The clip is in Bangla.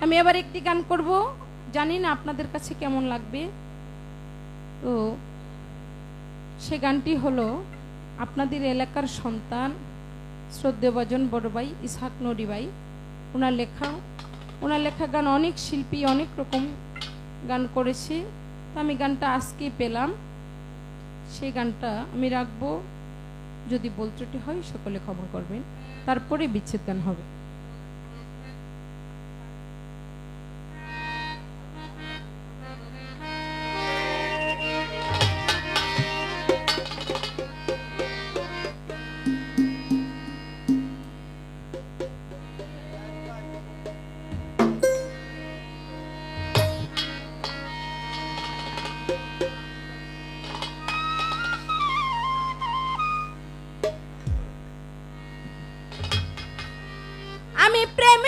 আমি এবার একটি গান করব, জানি না আপনাদের কাছে কেমন লাগবে। তো সে গানটি হলো আপনাদের এলাকার সন্তান শ্রদ্ধেয়ভাজন বড় ভাই ইসহাক নদী ভাই, ওনার লেখা গান। অনেক শিল্পী অনেক রকম গান করেছে, তো আমি গানটা আজকেই পেলাম, সেই গানটা আমি রাখবো। যদি ভুল ত্রুটি হয় সকলে ক্ষমা করবেন, তারপরে বিচ্ছেদ গান হবে। আমি প্রেম